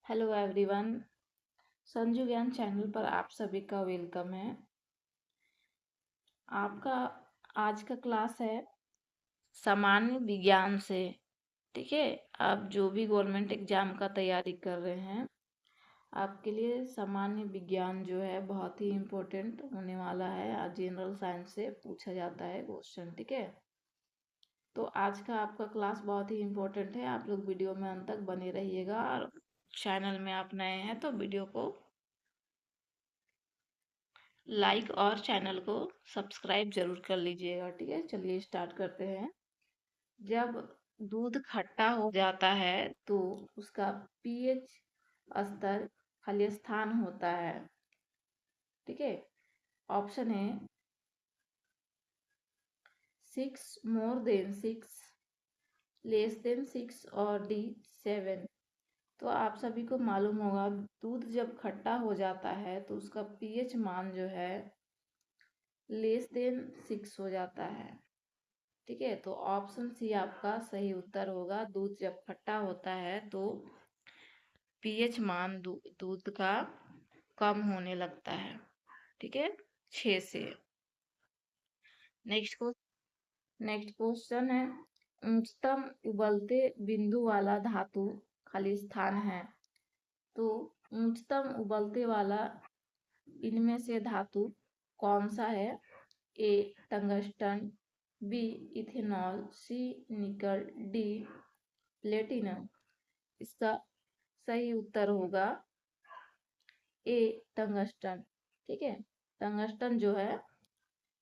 Hello everyone. Sanju ज्ञान channel पर आप सभी का वेलकम है। आपका आज का क्लास है सामान्य विज्ञान से। ठीक है, आप जो भी गवर्नमेंट एग्जाम का तैयारी कर रहे हैं, आपके लिए सामान्य विज्ञान जो है बहुत ही इम्पोर्टेंट होने वाला है। आज जनरल साइंस से पूछा जाता है क्वेश्चन। ठीक है, तो आज का आपका क्लास बहुत ही इम्पोर्टेंट है। आप लोग वीडियो में अंत तक बने रहिएगा, और चैनल में आप नए हैं तो वीडियो को लाइक और चैनल को सब्सक्राइब जरूर कर लीजिएगा। ठीक है, चलिए स्टार्ट करते हैं। जब दूध खट्टा हो जाता है तो उसका पीएच स्तर खाली स्थान होता है। ठीक है, ऑप्शन है 6, मोर देन 6, लेस देन 6 और डी 7। तो आप सभी को मालूम होगा, दूध जब खट्टा हो जाता है तो उसका पीएच मान जो है लेस देन 6 हो जाता है। ठीक है, तो ऑप्शन सी आपका सही उत्तर होगा। दूध जब खट्टा होता है तो पीएच मान दूध का कम होने लगता है। ठीक है, 6 से। नेक्स्ट को नेक्स्ट क्वेश्चन है, उच्चतम उबलते बिंदु वाला धातु खाली स्थान है। तो उच्चतम उबलते वाला इनमें से धातु कौन सा है? ए टंगस्टन, बी इथेनॉल, सी निकल, डी प्लेटिनम। इसका सही उत्तर होगा ए टंगस्टन। ठीक है, टंगस्टन जो है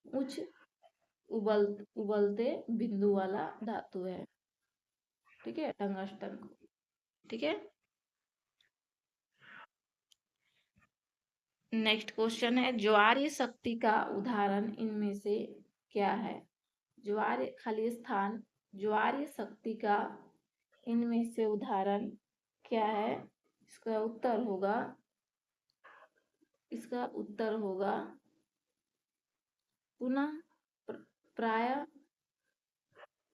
उच्च उबलते बिंदु वाला धातु है। ठीक है, टंगस्टन को। ठीक है, नेक्स्ट क्वेश्चन है, ज्वारीय शक्ति का उदाहरण इनमें से क्या है? ज्वारीय खाली स्थान, ज्वारीय शक्ति का इनमें से उदाहरण क्या है? इसका उत्तर होगा पुनः प्राय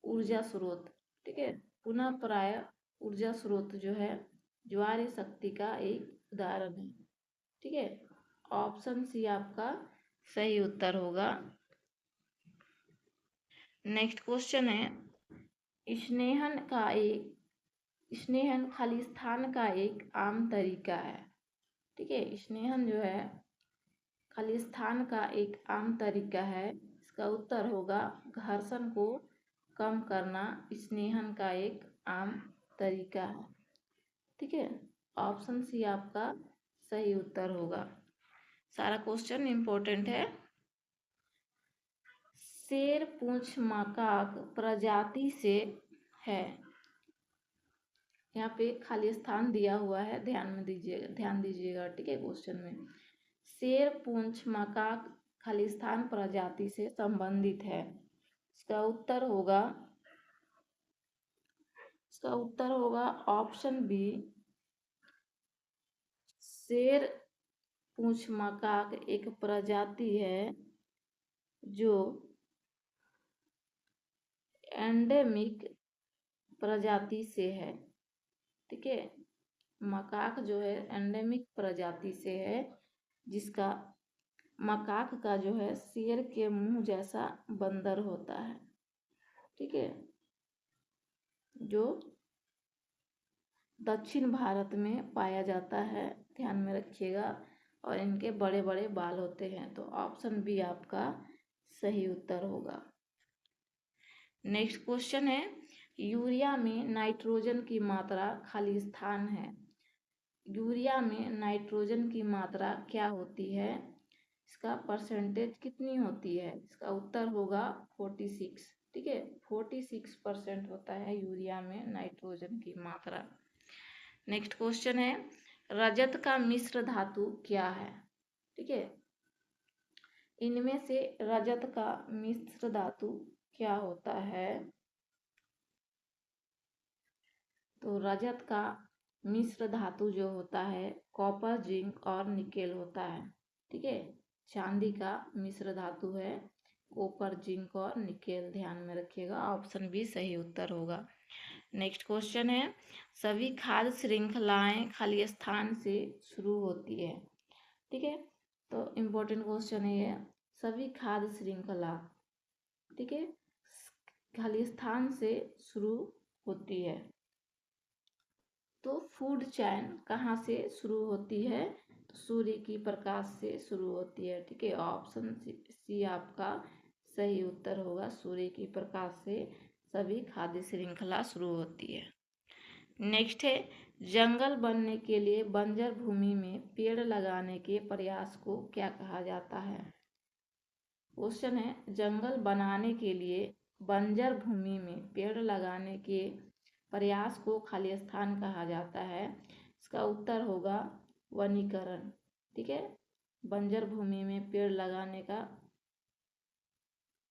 ऊर्जा स्रोत। ठीक है, पुनः प्राय ऊर्जा स्रोत जो है ज्वारीय शक्ति का एक उदाहरण है। ठीक है, ऑप्शन सी आपका सही उत्तर होगा। नेक्स्ट क्वेश्चन है, स्नेहन खाली स्थान का एक आम तरीका है। ठीक है, स्नेहन जो है खाली स्थान का एक आम तरीका है। इसका उत्तर होगा घर्षण को कम करना स्नेहन का एक आम तरीका है। ठीक है, ऑप्शन सी आपका सही उत्तर होगा। सारा क्वेश्चन इंपॉर्टेंट है। शेर पूंछ मकाक प्रजाति से है। यहाँ पे खाली स्थान दिया हुआ है, ध्यान दीजिएगा। ठीक है, क्वेश्चन में शेर पूंछ मकाक खाली स्थान प्रजाति से संबंधित है। इसका उत्तर होगा ऑप्शन बी, शेर पूंछ मकाक एक प्रजाति है जो एंडेमिक प्रजाति से है। ठीक है, मकाक जो है एंडेमिक प्रजाति से है, जिसका मकाक का जो है शेर के मुंह जैसा बंदर होता है। ठीक है, जो दक्षिण भारत में पाया जाता है, ध्यान में रखिएगा। और इनके बड़े बड़े बाल होते हैं। तो ऑप्शन बी आपका सही उत्तर होगा। नेक्स्ट क्वेश्चन है, यूरिया में नाइट्रोजन की मात्रा खाली स्थान है। यूरिया में नाइट्रोजन की मात्रा क्या होती है? इसका परसेंटेज कितनी होती है? इसका उत्तर होगा 46। ठीक है, 46% होता है यूरिया में नाइट्रोजन की मात्रा। नेक्स्ट क्वेश्चन है, रजत का मिश्र धातु क्या है? ठीक है, इनमें से रजत का मिश्र धातु क्या होता है? तो रजत का मिश्र धातु जो होता है कॉपर, जिंक और निकेल होता है। ठीक है, चांदी का मिश्र धातु है कॉपर, जिंक और निकेल। ध्यान में रखिएगा, ऑप्शन बी सही उत्तर होगा। नेक्स्ट क्वेश्चन है, सभी खाद्य श्रृंखलाएं खाली स्थान से शुरू होती है। ठीक है, तो इम्पोर्टेंट क्वेश्चन है ये, सभी खाद्य श्रृंखला, ठीक है, खाली स्थान से शुरू होती है। तो फूड चैन कहाँ से शुरू होती है? तो सूर्य की प्रकाश से शुरू होती है। ठीक है, ऑप्शन सी आपका सही उत्तर होगा, सूर्य की प्रकाश से सभी खाद्य श्रृंखला शुरू होती है। नेक्स्ट है, जंगल बनने के लिए बंजर भूमि में पेड़ लगाने के प्रयास को क्या कहा जाता है? क्वेश्चन है, जंगल बनाने के लिए बंजर भूमि में पेड़ लगाने के प्रयास को खाली स्थान कहा जाता है। इसका उत्तर होगा वनीकरण। ठीक है, बंजर भूमि में पेड़ लगाने का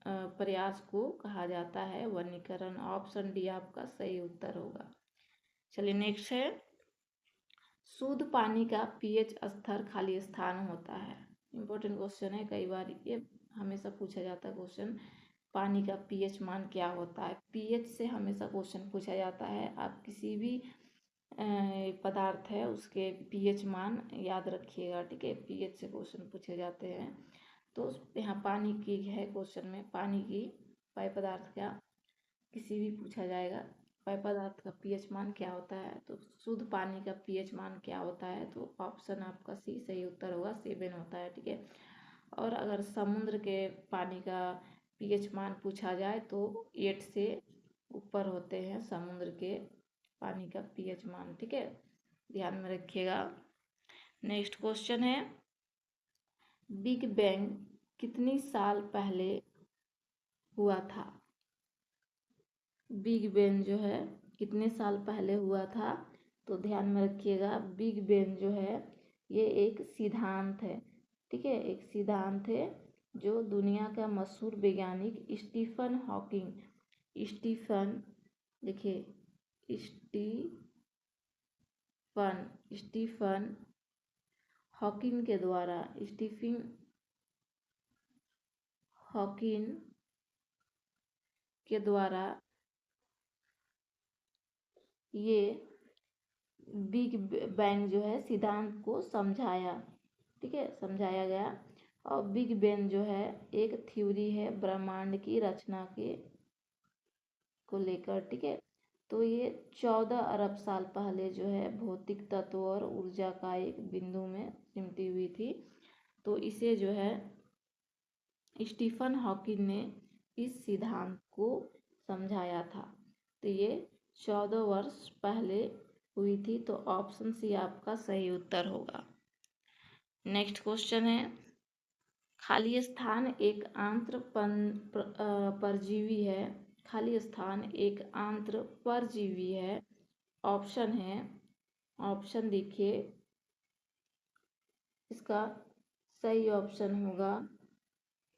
प्रयास को कहा जाता है वनीकरण। ऑप्शन डी आपका सही उत्तर होगा। चलिए नेक्स्ट है, शुद्ध पानी का पीएच स्तर खाली स्थान होता है। इंपॉर्टेंट क्वेश्चन है, कई बार ये हमेशा पूछा जाता है क्वेश्चन, पानी का पीएच मान क्या होता है? पीएच से हमेशा क्वेश्चन पूछा जाता है। आप किसी भी पदार्थ है उसके पीएच मान याद रखिएगा। ठीक है, पीएच से क्वेश्चन पूछे जाते हैं। तो यहाँ पानी की है क्वेश्चन में, पानी की पेय पदार्थ का किसी भी पूछा जाएगा, पेय पदार्थ का पीएच मान क्या होता है? तो शुद्ध पानी का पीएच मान क्या होता है? तो ऑप्शन आपका सी सही उत्तर होगा, 7 होता है। ठीक है, और अगर समुद्र के पानी का पीएच मान पूछा जाए तो 8 से ऊपर होते हैं समुद्र के पानी का पीएच मान। ठीक है, ध्यान में रखिएगा। नेक्स्ट क्वेश्चन है, बिग बैंग कितनी साल पहले हुआ था? बिग बैंग जो है कितने साल पहले हुआ था? तो ध्यान में रखिएगा, बिग बैंग जो है ये एक सिद्धांत है। ठीक है, एक सिद्धांत है जो दुनिया का मशहूर वैज्ञानिक स्टीफन हॉकिंग, देखिए स्टीफन हॉकिंग के द्वारा, स्टीफन हॉकिंग के द्वारा ये बिग बैंग जो है सिद्धांत को समझाया। ठीक है, समझाया गया। और बिग बैंग जो है एक थ्योरी है ब्रह्मांड की रचना के को लेकर। ठीक है, तो ये 14 अरब साल पहले जो है भौतिक तत्व और ऊर्जा का एक बिंदु में सिमटी हुई थी। तो इसे जो है स्टीफन हॉकिंग ने इस सिद्धांत को समझाया था। तो ये 14 वर्ष पहले हुई थी। तो ऑप्शन सी आपका सही उत्तर होगा। नेक्स्ट क्वेश्चन है, खाली स्थान एक आंत्र परजीवी है। खाली स्थान एक आंत्र परजीवी है। ऑप्शन है, ऑप्शन देखिए, इसका सही ऑप्शन होगा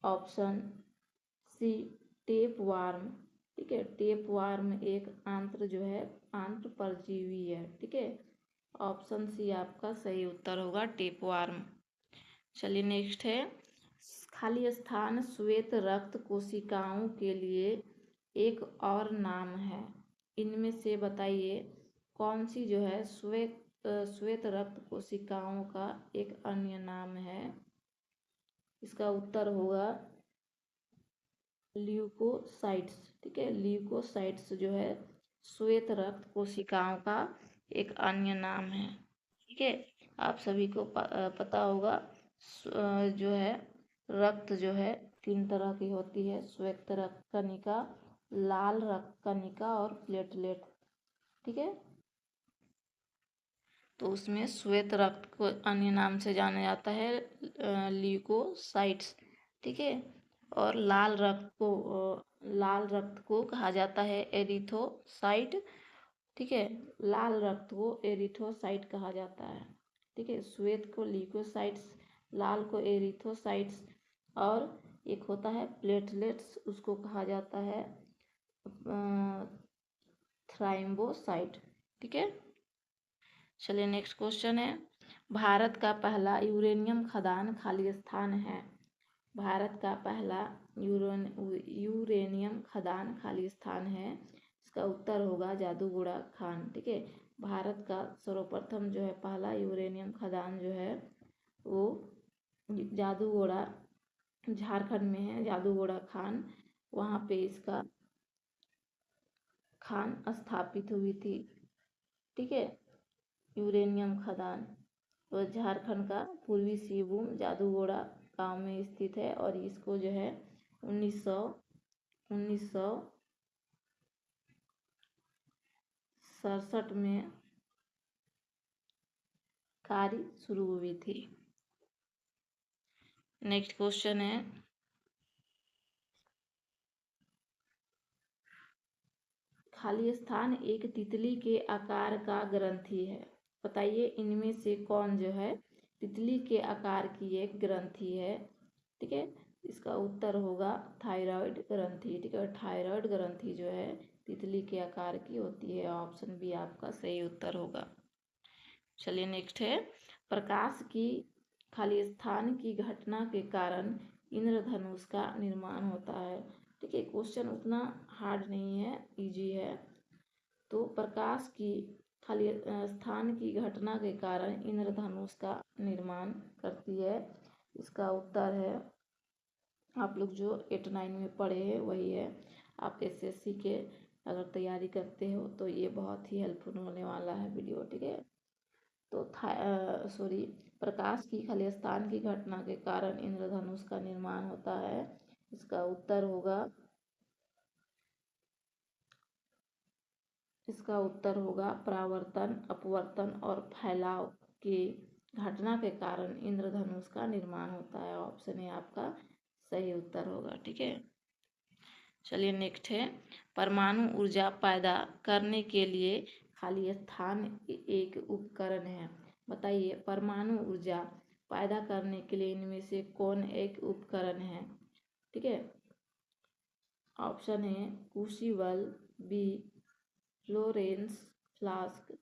ऑप्शन सी टेप वार्म। ठीक है, टेप वार्म एक आंत्र जो है आंत्र परजीवी है। ठीक है, ऑप्शन सी आपका सही उत्तर होगा, टेप वार्म। चलिए नेक्स्ट है, खाली स्थान श्वेत रक्त कोशिकाओं के लिए एक और नाम है। इनमें से बताइए कौन सी जो है श्वेत रक्त कोशिकाओं का एक अन्य नाम है? इसका उत्तर होगा ल्यूकोसाइट्स। ठीक है, ल्यूकोसाइट्स जो है श्वेत रक्त कोशिकाओं का एक अन्य नाम है। ठीक है, आप सभी को पता होगा जो है रक्त जो है 3 तरह की होती है, श्वेत रक्त कणिका, लाल रक्त कणिका और प्लेटलेट। ठीक है, तो उसमें श्वेत रक्त को अन्य नाम से जाना जाता है ल्यूकोसाइट्स। ठीक है, और लाल रक्त को कहा जाता है एरिथ्रोसाइट। ठीक है, लाल रक्त को एरिथ्रोसाइट कहा जाता है। ठीक है, श्वेत को ल्यूकोसाइट्स, लाल को एरिथ्रोसाइट्स, और एक होता है प्लेटलेट्स, उसको कहा जाता है थ्राइम्बोसाइट। ठीक है, चलिए नेक्स्ट क्वेश्चन है, भारत का पहला यूरेनियम खदान खाली स्थान है। भारत का पहला यूरेनियम खदान खाली स्थान है। इसका उत्तर होगा जादूगोड़ा खान। ठीक है, भारत का सर्वप्रथम जो है पहला यूरेनियम खदान जो है वो जादूगोड़ा झारखंड में है, जादूगोड़ा खान, वहाँ पे इसका खान स्थापित हुई थी। ठीक है, यूरेनियम खदान तो झारखंड का पूर्वी सिंहभूम जादूगोड़ा गांव में स्थित है और इसको जो है 1967 में कार्य शुरू हुई थी। नेक्स्ट क्वेश्चन है, खाली स्थान एक तितली के आकार का ग्रंथि है। बताइए इनमें से कौन जो है तितली के आकार की एक ग्रंथि है। ठीक है, इसका उत्तर होगा थायराइड ग्रंथि। ठीक है, थायराइड ग्रंथि जो है तितली के आकार की होती है। ऑप्शन बी आपका सही उत्तर होगा। चलिए नेक्स्ट है, प्रकाश की खाली स्थान की घटना के कारण इंद्रधनुष का निर्माण होता है। ठीक है, क्वेश्चन उतना हार्ड नहीं है, इजी है। तो प्रकाश की खाली स्थान की घटना के कारण इंद्रधनुष का निर्माण करती है। इसका उत्तर है, आप लोग जो 8-9 में पढ़े हैं वही है। आप SSC के अगर तैयारी करते हो तो ये बहुत ही हेल्पफुल होने वाला है वीडियो। ठीक है, तो प्रकाश की खाली स्थान की घटना के कारण इंद्रधनुष का निर्माण होता है। इसका उत्तर होगा परावर्तन, अपवर्तन और फैलाव की घटना के कारण इंद्रधनुष का निर्माण होता है। ऑप्शन ए आपका सही उत्तर होगा। ठीक है, चलिए नेक्स्ट है, परमाणु ऊर्जा पैदा करने के लिए खाली स्थान एक उपकरण है। बताइए परमाणु ऊर्जा पैदा करने के लिए इनमें से कौन एक उपकरण है। ठीक है, ऑप्शन है क्रूसिबल, बी फ्लोरेंस फ्लास्क,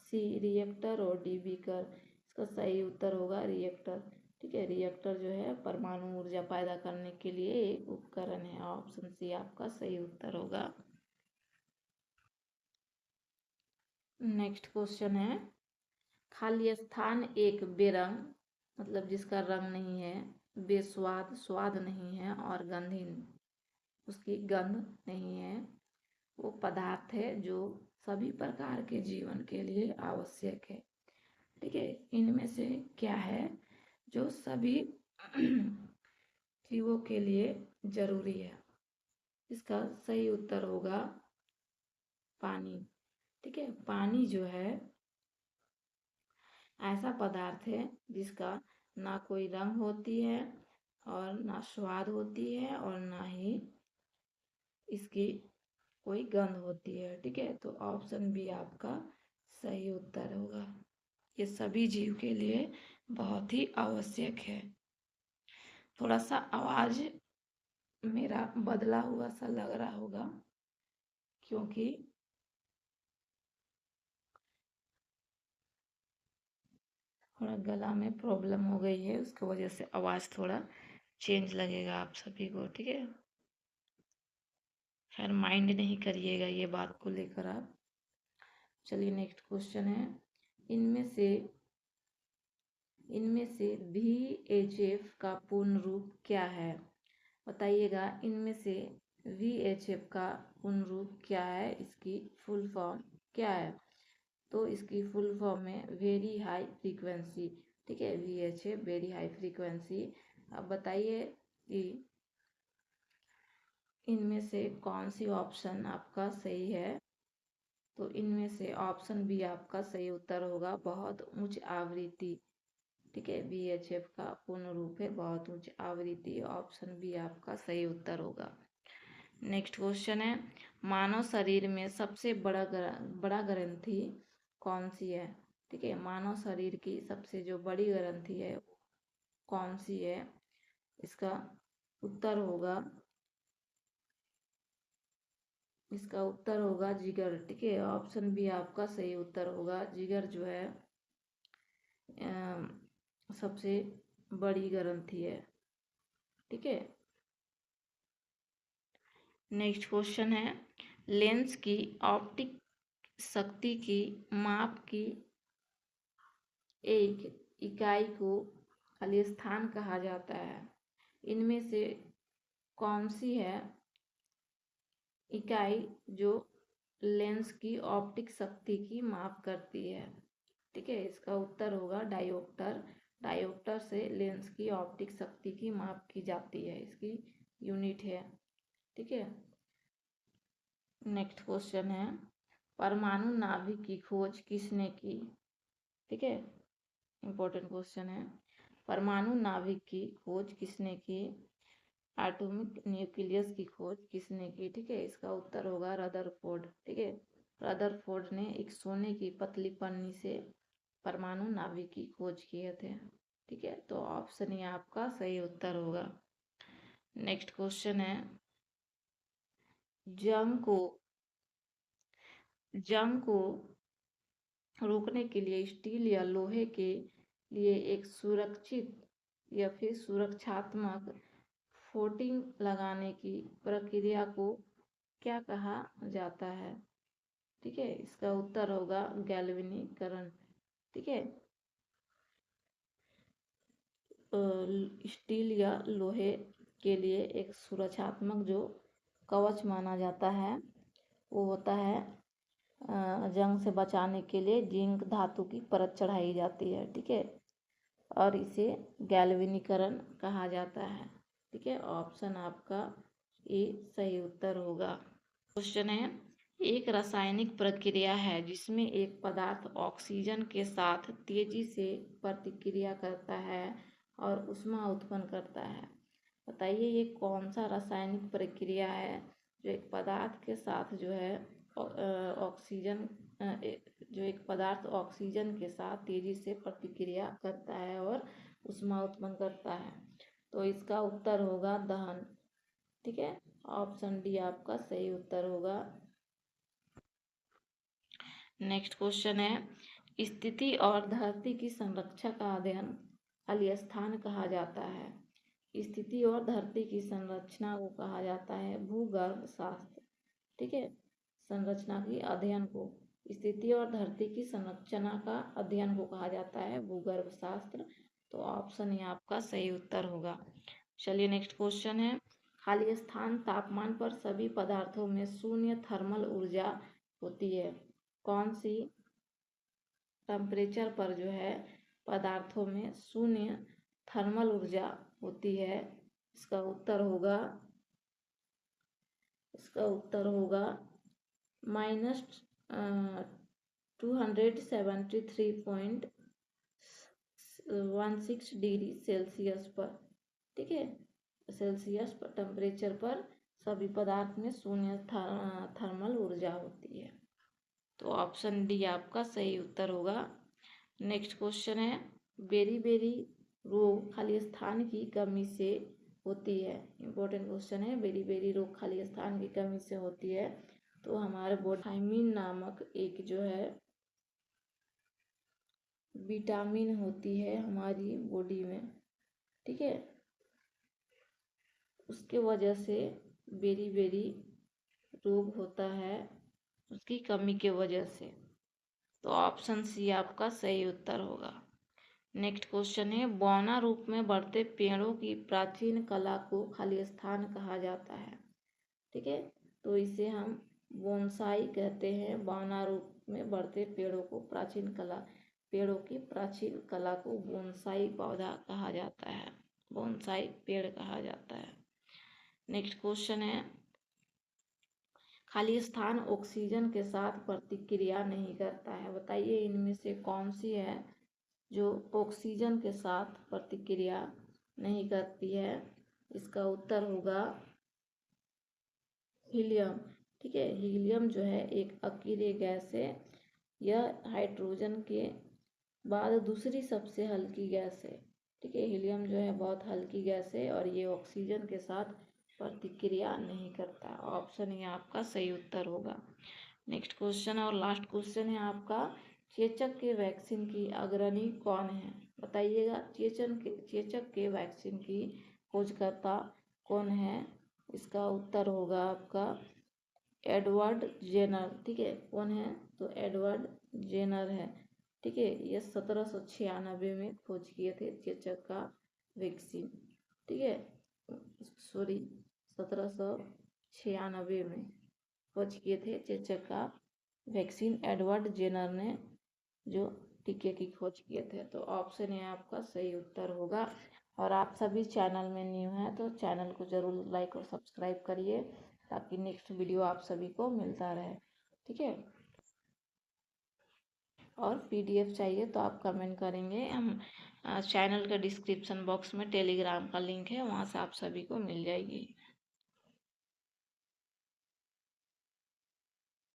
सी रिएक्टर और डी बीकर। इसका सही उत्तर होगा रिएक्टर। ठीक है, रिएक्टर जो है परमाणु ऊर्जा पैदा करने के लिए एक उपकरण है। ऑप्शन सी आपका सही उत्तर होगा। नेक्स्ट क्वेश्चन है, खाली स्थान एक बेरंग, मतलब जिसका रंग नहीं है, बेस्वाद, स्वाद नहीं है और गंधहीन, उसकी गंध नहीं है, वो पदार्थ है जो सभी प्रकार के जीवन के लिए आवश्यक है। ठीक है, इनमें से क्या है जो सभी जीवों के लिए जरूरी है। इसका सही उत्तर होगा पानी। ठीक है, पानी जो है ऐसा पदार्थ है जिसका ना कोई रंग होती है और ना स्वाद होती है और ना ही इसकी कोई गंध होती है। ठीक है, तो ऑप्शन बी आपका सही उत्तर होगा। ये सभी जीव के लिए बहुत ही आवश्यक है। थोड़ा सा आवाज मेरा बदला हुआ सा लग रहा होगा क्योंकि थोड़ा गला में प्रॉब्लम हो गई है, उसकी वजह से आवाज़ थोड़ा चेंज लगेगा आप सभी को। ठीक है, खैर माइंड नहीं करिएगा ये बात को लेकर आप। चलिए नेक्स्ट क्वेश्चन है, इनमें से VHF का पूर्ण रूप क्या है। बताइएगा इनमें से VHF का पूर्ण रूप क्या है, इसकी फुल फॉर्म क्या है। तो इसकी फुल फॉर्म है वेरी हाई फ्रीक्वेंसी। ठीक है, VHF वेरी हाई फ्रीक्वेंसी। अब बताइए कि इनमें से कौन सी ऑप्शन आपका सही है। तो इनमें से ऑप्शन बी आपका सही उत्तर होगा बहुत उच्च आवृत्ति। ठीक है, VHF का पूर्ण रूप है बहुत उच्च आवृत्ति। ऑप्शन बी आपका सही उत्तर होगा। नेक्स्ट क्वेश्चन है, मानव शरीर में सबसे बड़ा ग्रंथि कौन सी है। ठीक है, मानव शरीर की सबसे जो बड़ी ग्रंथि है कौन सी है। इसका उत्तर होगा जिगर। ठीक है, ऑप्शन बी आपका सही उत्तर होगा। जिगर जो है सबसे बड़ी ग्रंथि है। ठीक है, नेक्स्ट क्वेश्चन है, लेंस की ऑप्टिक शक्ति की माप की एक इकाई को खाली स्थान कहा जाता है। इनमें से कौन सी है इकाई जो लेंस की ऑप्टिक शक्ति की माप करती है? ठीक है, इसका उत्तर होगा डायोप्टर। डायोप्टर से लेंस की ऑप्टिक शक्ति की माप की जाती है, इसकी यूनिट है। ठीक है, नेक्स्ट क्वेश्चन है, परमाणु नाभिक की खोज किसने की? ठीक है, इंपॉर्टेंट क्वेश्चन है। परमाणु नाभिक की खोज किसने की? एटॉमिक न्यूक्लियस की खोज किसने की? ठीक है, इसका उत्तर होगा रदरफोर्ड। ठीक है, रदरफोर्ड ने एक सोने की पतली पन्नी से परमाणु नाभिक की खोज किए थे। ठीक है, तो ऑप्शन ए आपका सही उत्तर होगा। नेक्स्ट क्वेश्चन है, जंग को रोकने के लिए स्टील या लोहे के लिए एक सुरक्षित या फिर सुरक्षात्मक कोटिंग लगाने की प्रक्रिया को क्या कहा जाता है? ठीक है, इसका उत्तर होगा गैल्वेनीकरण। ठीक है, स्टील या लोहे के लिए एक सुरक्षात्मक जो कवच माना जाता है वो होता है जंग से बचाने के लिए जिंक धातु की परत चढ़ाई जाती है। ठीक है, और इसे गैल्वेनीकरण कहा जाता है। ठीक है, ऑप्शन आपका ए सही उत्तर होगा। क्वेश्चन है, एक रासायनिक प्रक्रिया है जिसमें एक पदार्थ ऑक्सीजन के साथ तेजी से प्रतिक्रिया करता है और ऊष्मा उत्पन्न करता है। बताइए ये कौन सा रासायनिक प्रक्रिया है जो एक पदार्थ के साथ जो है ऑक्सीजन जो एक पदार्थ ऑक्सीजन के साथ तेजी से प्रतिक्रिया करता है और ऊष्मा उत्पन्न करता है? तो इसका उत्तर होगा दहन। ठीक है, ऑप्शन डी आपका सही उत्तर होगा। नेक्स्ट क्वेश्चन है, स्थिति और धरती की संरचना का अध्ययन खाली स्थान कहा जाता है? स्थिति और धरती की संरचना को कहा जाता है भूगर्भ शास्त्र। ठीक है, संरचना की अध्ययन को, स्थिति और धरती की संरचना का अध्ययन को कहा जाता है भूगर्भ शास्त्र। तो ऑप्शन ए आपका सही उत्तर होगा। चलिए नेक्स्ट क्वेश्चन है, खाली स्थान तापमान पर सभी पदार्थों में शून्य थर्मल ऊर्जा होती है? कौन सी टेम्परेचर पर जो है पदार्थों में शून्य थर्मल ऊर्जा होती है? इसका उत्तर होगा -273.16 डिग्री सेल्सियस पर। ठीक है, सेल्सियस पर टेम्परेचर पर सभी पदार्थ में शून्य थर्मल ऊर्जा होती है। तो ऑप्शन डी आपका सही उत्तर होगा। नेक्स्ट क्वेश्चन है, बेरी बेरी रोग खाली स्थान की कमी से होती है? इंपॉर्टेंट क्वेश्चन है, बेरी बेरी रोग खाली स्थान की कमी से होती है? तो हमारे बॉडी थायमिन नामक एक जो है विटामिन होती है हमारी बॉडी में। ठीक है, उसके वजह से बेरी बेरी रोग होता है, उसकी कमी के वजह से। तो ऑप्शन सी आपका सही उत्तर होगा। नेक्स्ट क्वेश्चन है, बौना रूप में बढ़ते पेड़ों की प्राचीन कला को खाली स्थान कहा जाता है? ठीक है, तो इसे हम बोनसाई कहते हैं। बौना रूप में बढ़ते पेड़ों को पेड़ों की प्राचीन कला को बोनसाई पौधा कहा जाता है, बोनसाई पेड़ कहा जाता है। नेक्स्ट क्वेश्चन है, खाली स्थान ऑक्सीजन के साथ प्रतिक्रिया नहीं करता है? बताइए इनमें से कौन सी है जो ऑक्सीजन के साथ प्रतिक्रिया नहीं करती है? इसका उत्तर होगा हीलियम। ठीक है, हीलियम जो है एक अकेले गैस है, यह हाइड्रोजन के बाद दूसरी सबसे हल्की गैस है। ठीक है, हीलियम जो है बहुत हल्की गैस है और ये ऑक्सीजन के साथ प्रतिक्रिया नहीं करता। ऑप्शन ये आपका सही उत्तर होगा। नेक्स्ट क्वेश्चन और लास्ट क्वेश्चन है आपका, चेचक के वैक्सीन की अग्रणी कौन है? बताइएगा, चेचक के वैक्सीन की खोजकर्ता कौन है? इसका उत्तर होगा आपका एडवर्ड जेनर, ठीक है। कौन है? तो एडवर्ड जेनर है, ठीक है। ये 1796 में खोज किए थे चेचक का वैक्सीन, ठीक है। सॉरी, 1796 में खोज किए थे चेचक का वैक्सीन एडवर्ड जेनर ने, जो टीके की खोज किए थे। तो ऑप्शन ए आपका सही उत्तर होगा। और आप सभी चैनल में न्यू हैं तो चैनल को ज़रूर लाइक और सब्सक्राइब करिए, ताकि नेक्स्ट वीडियो आप सभी को मिलता रहे, ठीक है। और पीडीएफ चाहिए तो आप कमेंट करेंगे, हम चैनल के डिस्क्रिप्शन बॉक्स में टेलीग्राम का लिंक है, वहाँ से आप सभी को मिल जाएगी।